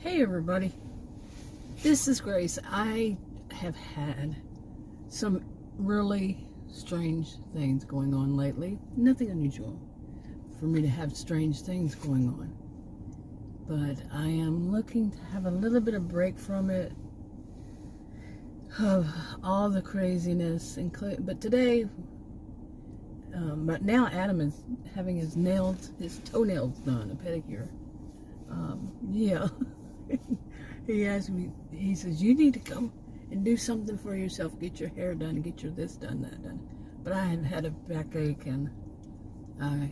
Hey everybody, this is Grace. I have had some really strange things going on lately. Nothing unusual for me to have strange things going on, but I am looking to have a little bit of break from it, of all the craziness. But today, but now Adam is having his toenails done, a pedicure. Yeah. He asked me, he says, you need to come and do something for yourself, get your hair done, get your this done, that done. But I had had a backache, and I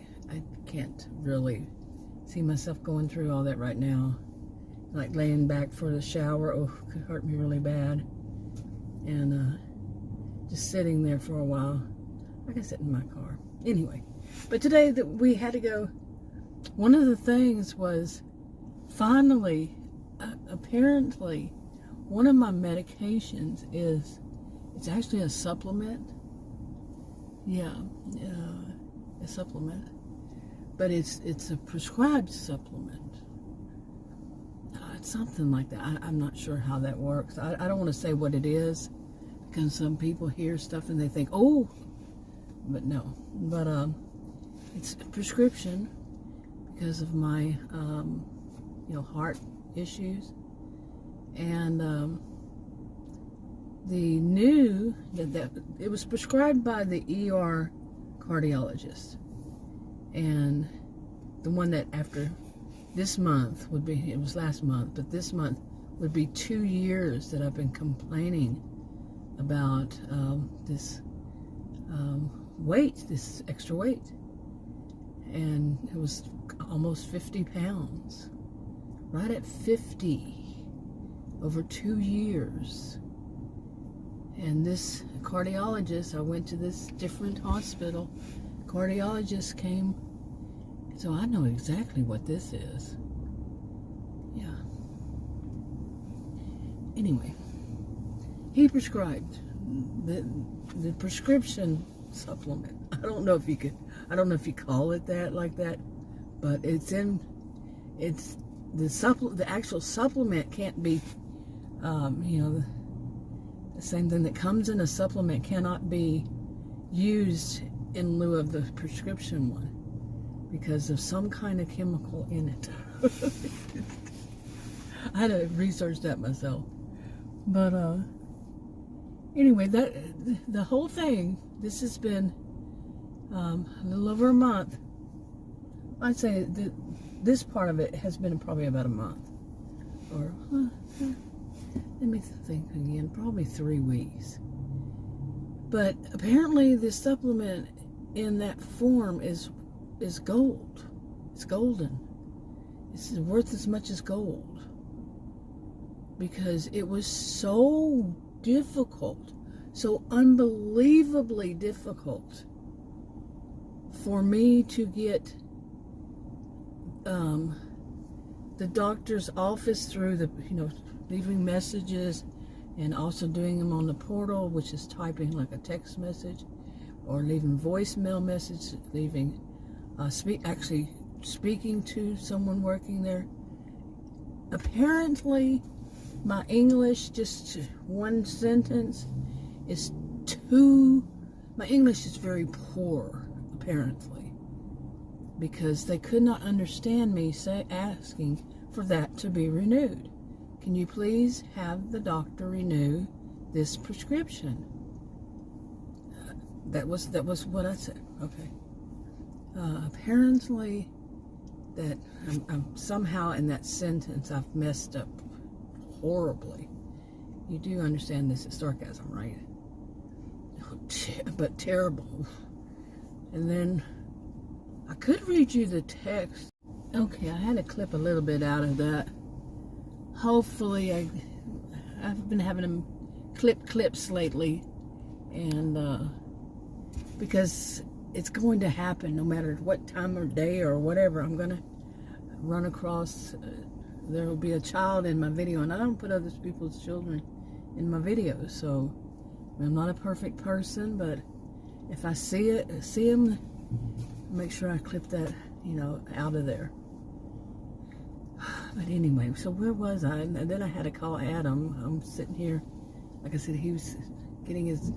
can't really see myself going through all that right now. Like laying back for the shower, it could hurt me really bad. And just sitting there for a while. I can sit in my car. Anyway, but today we had to go. One of the things was finally, apparently, one of my medications it's actually a supplement. Yeah, a supplement. But it's a prescribed supplement. It's something like that. I'm not sure how that works. I don't want to say what it is, because some people hear stuff and they think, oh, but no. But it's a prescription because of my heart issues. And it was prescribed by the ER cardiologist, and the one that after this month would be, it was last month, but this month would be 2 years that I've been complaining about this weight, this extra weight, and it was almost 50 pounds, right at 50, over 2 years. And this cardiologist, I went to this different hospital, cardiologist came, so I know exactly what this is. Yeah. Anyway, he prescribed the prescription supplement. I don't know if you call it that, like that, but the actual supplement can't be, the same thing that comes in a supplement cannot be used in lieu of the prescription one because of some kind of chemical in it. I had to research that myself. But anyway, the whole thing, this has been a little over a month. I'd say this part of it has been probably about a month, or let me think again, probably 3 weeks. But apparently this supplement in that form is gold. It's golden. It's worth as much as gold, because it was so difficult, so unbelievably difficult for me to get the doctor's office through leaving messages, and also doing them on the portal, which is typing like a text message, or leaving voicemail message, leaving actually speaking to someone working there. Apparently my English, just one sentence, my English is very poor, apparently, because they could not understand me asking for that to be renewed. Can you please have the doctor renew this prescription? That was what I said. Okay. Apparently that I'm somehow in that sentence I've messed up horribly. You do understand this is sarcasm, right? But terrible. And then I could read you the text. Okay, I had to clip a little bit out of that. Hopefully, I've been having them clip clips lately, and because it's going to happen no matter what time of day or whatever. I'm going to run across, there will be a child in my video, and I don't put other people's children in my videos, so I'm not a perfect person, but if I see them, make sure I clip that, out of there. But anyway, so where was I? And then I had to call Adam. I'm sitting here, like I said, he was getting his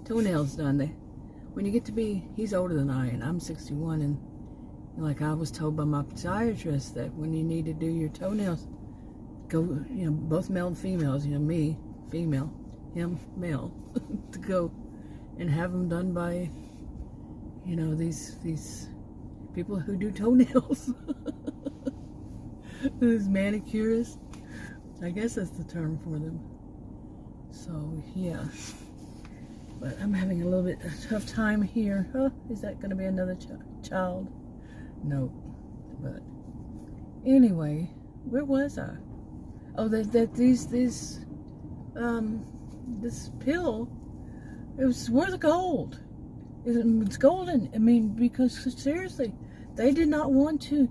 toenails done. When you get to be, he's older than I, and I'm 61, and like I was told by my podiatrist that when you need to do your toenails, go, both male and females, me, female, him, male, to go and have them done by, these people who do toenails. These manicurists. I guess that's the term for them. So, yeah. But I'm having a little bit of a tough time here. Oh, is that going to be another child? No. But anyway, where was I? Oh, this pill, it was worth gold. It's golden. I mean, because seriously, they did not want to.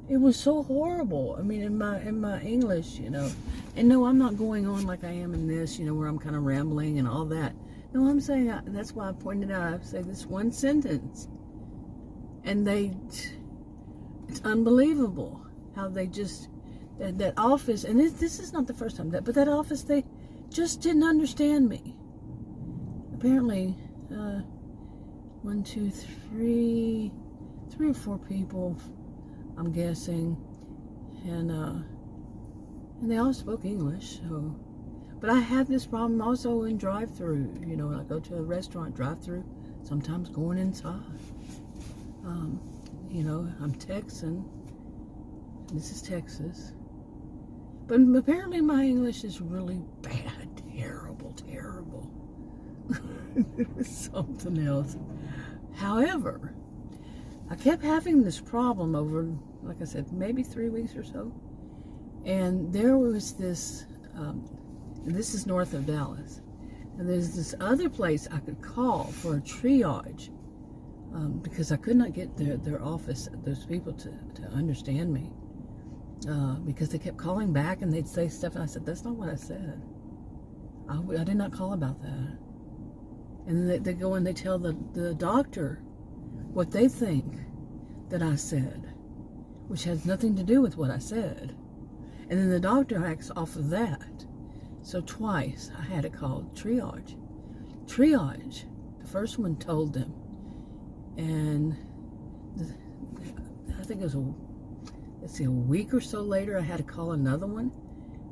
It was so horrible. I mean, in my English, And no, I'm not going on like I am in this, where I'm kind of rambling and all that. No, I'm saying, that's why I pointed out, I say this one sentence. And it's unbelievable how they just, that office, and this is not the first time, but that office, they just didn't understand me. Apparently, 1, 2, 3 or 4 people, I'm guessing, and they all spoke English. So, but I have this problem also in drive-through. When I go to a restaurant drive-through, sometimes going inside. I'm Texan. This is Texas, but apparently my English is really bad, terrible. It was something else. However, I kept having this problem over, like I said, maybe 3 weeks or so. And there was this, this is north of Dallas. And there's this other place I could call for a triage because I could not get their office, those people to understand me. Because they kept calling back and they'd say stuff. And I said, that's not what I said. I did not call about that. And then they go and they tell the doctor what they think that I said, which has nothing to do with what I said. And then the doctor acts off of that. So twice I had it called triage. Triage, the first one told them. And I think it was a week or so later, I had to call another one.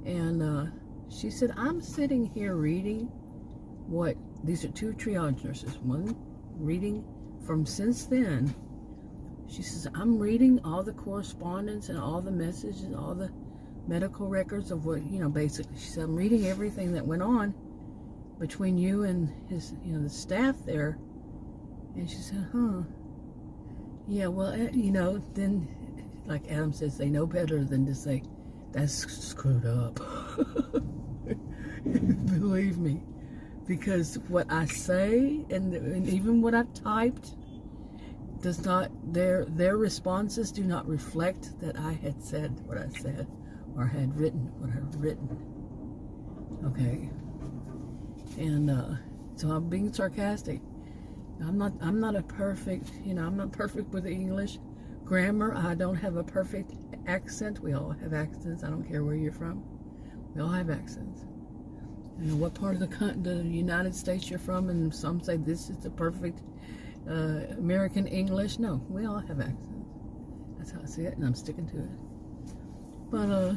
And she said, I'm sitting here reading what, these are 2 triage nurses, one reading from since then. She says, I'm reading all the correspondence and all the messages and all the medical records of what, basically, she said, I'm reading everything that went on between you and his, the staff there. And she said, yeah, well, then, like Adam says, they know better than to say, that's screwed up. Believe me. Because what I say and even what I've typed does not, their responses do not reflect that I had said what I said or had written what I've written. Okay. And so I'm being sarcastic. I'm not a perfect, I'm not perfect with the English grammar. I don't have a perfect accent. We all have accents. I don't care where you're from. We all have accents. What part of the United States you're from, and some say this is the perfect American English. No, we all have accents. That's how I see it, and I'm sticking to it. But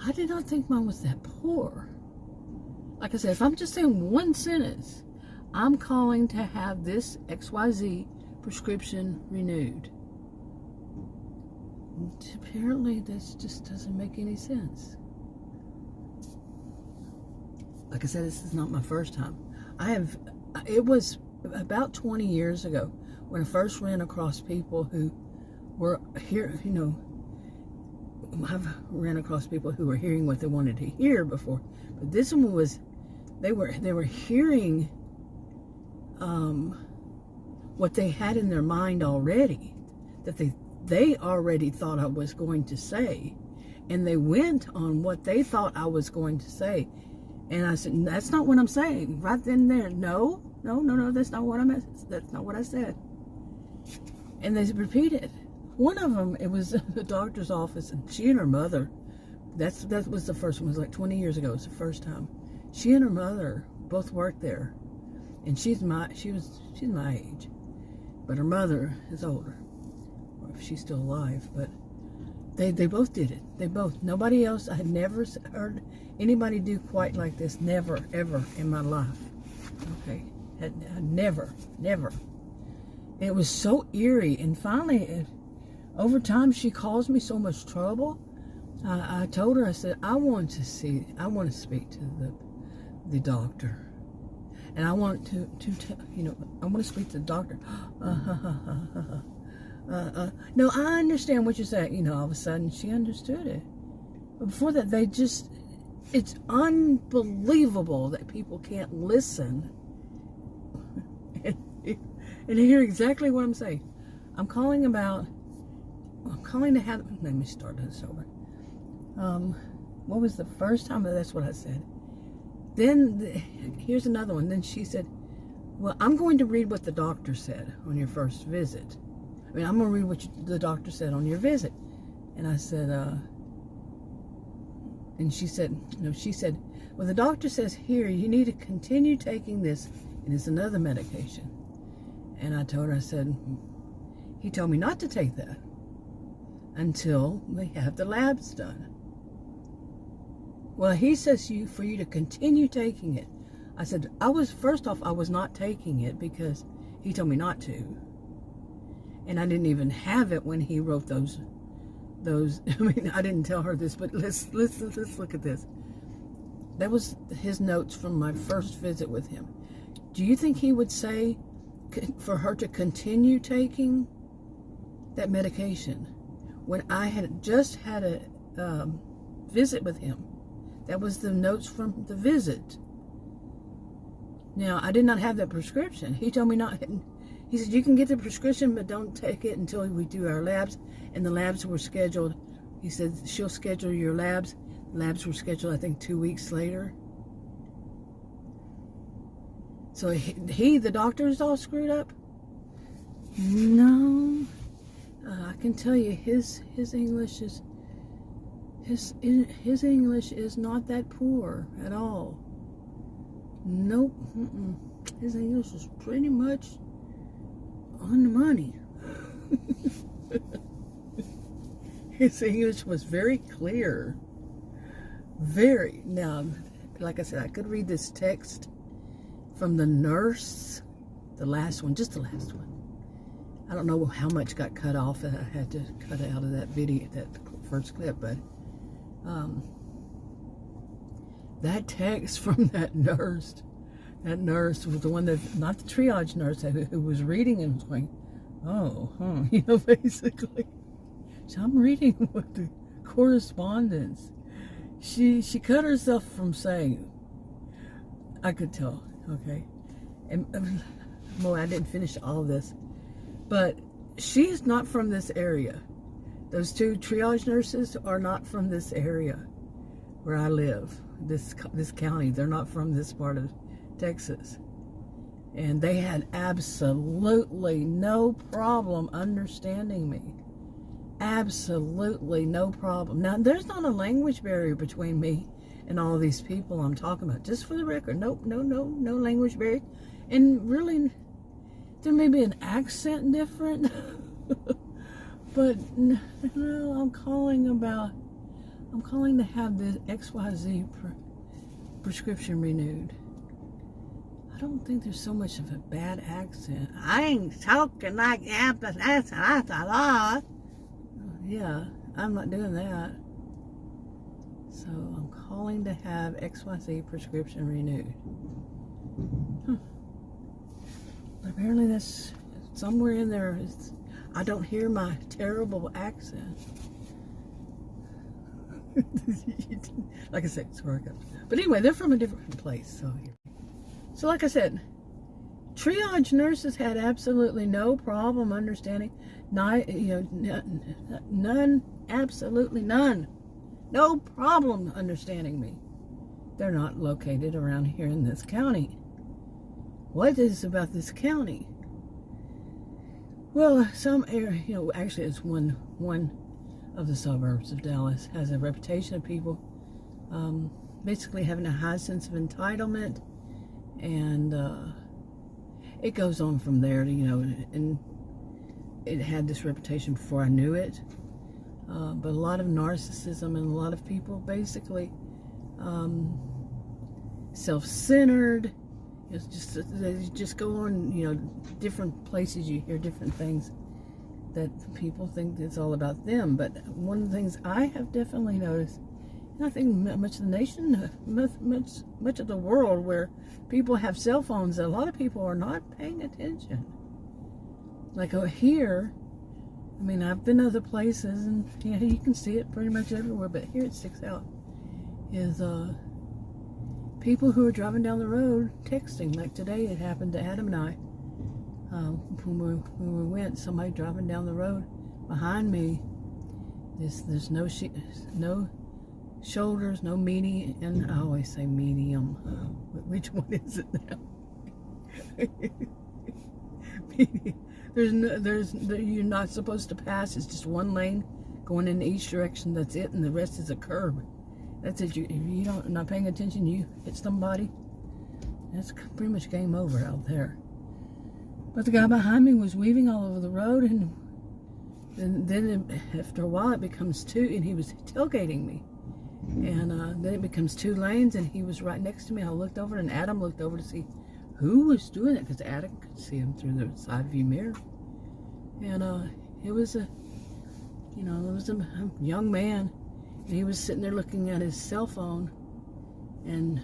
I did not think mine was that poor. Like I said, if I'm just saying one sentence, I'm calling to have this XYZ prescription renewed. Apparently, this just doesn't make any sense. Like I said, this is not my first time. It was about 20 years ago when I first ran across people who were here, I've ran across people who were hearing what they wanted to hear before. But this one was, they were hearing what they had in their mind already, that they already thought I was going to say. And they went on what they thought I was going to say. And I said, that's not what I'm saying. Right then and there, no, that's not what that's not what I said. And they repeated One of them, it was the doctor's office, and she and her mother, that was the first one. It was like 20 years ago. It was the first time. She and her mother both worked there, and she's my age, but her mother is older, or if she's still alive. But they both did it. They both. Nobody else. I had never heard anybody do quite like this. Never, ever in my life. Okay, had never. It was so eerie, and finally, over time, she caused me so much trouble. I told her, I said, I want to speak to the doctor, and I want to I want to speak to the doctor. No, I understand what you're saying. All of a sudden, she understood it. But before that, it's unbelievable that people can't listen and hear exactly what I'm saying. I'm calling to have, let me start this over. What was the first time? That's what I said. Then, here's another one. Then she said, well, I'm going to read what the doctor said on your first visit. I'm going to read what the doctor said on your visit. And I said, and she said, well, the doctor says here, you need to continue taking this, and it's another medication. And I told her, I said, he told me not to take that until we have the labs done. Well, he says for you to continue taking it. I said, first off, I was not taking it because he told me not to. And I didn't even have it when he wrote those, I didn't tell her this, but let's look at this. That was his notes from my first visit with him. Do you think he would say for her to continue taking that medication when I had just had a visit with him? That was the notes from the visit. Now, I did not have that prescription. He told me not. He said, you can get the prescription, but don't take it until we do our labs. And the labs were scheduled. He said, she'll schedule your labs. Labs were scheduled, I think, 2 weeks later. So the doctor is all screwed up? No. I can tell you, his English is his English is not that poor at all. Nope. His English is pretty much on the money. His English was very clear. Now, like I said, I could read this text from the nurse, the last one, just the last one. I don't know how much got cut off. I had to cut out of that video, that first clip, but that text from that nurse was the one that, not the triage nurse, who was reading and was going, basically. So I'm reading what the correspondence. She cut herself from saying, I could tell, okay. And boy, I didn't finish all of this, but she is not from this area. Those two triage nurses are not from this area where I live, this county. They're not from this part of Texas. And they had absolutely no problem understanding me. Absolutely no problem. Now, there's not a language barrier between me and all these people I'm talking about. Just for the record, no language barrier. And really, there may be an accent different. But no, I'm calling to have this XYZ prescription renewed. I don't think there's so much of a bad accent. I ain't talking like that. Yeah, I'm not doing that. So I'm calling to have XYZ prescription renewed. Apparently that's somewhere in there. I don't hear my terrible accent. Like I said, it's where I go. But anyway, they're from a different place. So like I said, triage nurses had absolutely no problem understanding. None, absolutely none. No problem understanding me. They're not located around here in this county. What is about this county? Well, some area, actually it's one of the suburbs of Dallas has a reputation of people basically having a high sense of entitlement, and it goes on from there to, and it had this reputation before I knew it, but a lot of narcissism, and a lot of people basically self-centered. They just go on, different places. You hear different things that people think it's all about them. But one of the things I have definitely noticed, and I think much of the nation, much of the world, where people have cell phones, that a lot of people are not paying attention. Like here, I mean, I've been other places, and you can see it pretty much everywhere, but here it sticks out, is people who are driving down the road texting. Like today, it happened to Adam and I. When we went, somebody driving down the road behind me. There's no shoulders, no medium, and I always say medium. Which one is it now? You're not supposed to pass. It's just one lane going in each direction. That's it, and the rest is a curb. That's it. If you don't not paying attention, you hit somebody, that's pretty much game over out there. But the guy behind me was weaving all over the road, and then after a while it becomes two, and he was tailgating me, and then it becomes two lanes, and he was right next to me. I looked over, and Adam looked over to see who was doing it, because Adam could see him through the side view mirror, and it was a young man. And he was sitting there looking at his cell phone, and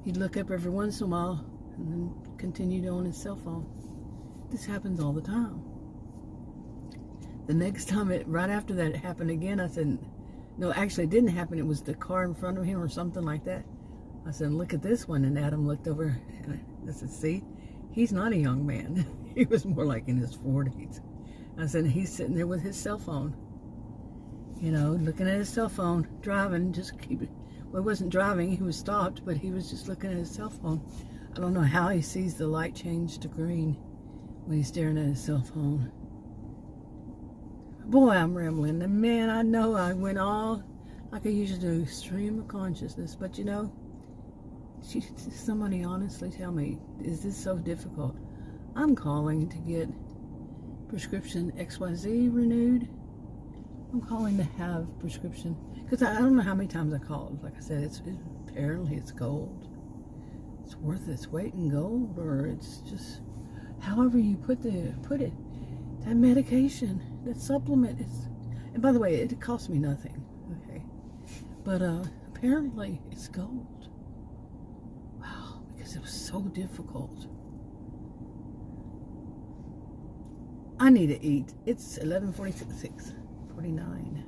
he'd look up every once in a while and then continued on his cell phone. This happens all the time. The next time, right after that, it happened again. I said, no, actually it didn't happen. It was the car in front of him or something like that. I said, look at this one. And Adam looked over, and I said, see, he's not a young man. He was more like in his 40s. I said, he's sitting there with his cell phone. Looking at his cell phone, driving, well, he wasn't driving, he was stopped, but he was just looking at his cell phone. I don't know how he sees the light change to green when he's staring at his cell phone. Boy, I'm rambling. And man, I know I went all, like I usually do, stream of consciousness, but somebody honestly tell me, is this so difficult? I'm calling to get prescription XYZ renewed. I'm calling to have prescription, because I don't know how many times I called. Like I said, apparently it's gold. It's worth its weight in gold, or it's just however you put it. That medication, that supplement and by the way, it cost me nothing. Okay, but apparently it's gold. Wow, because it was so difficult. I need to eat. It's 11:46. 49.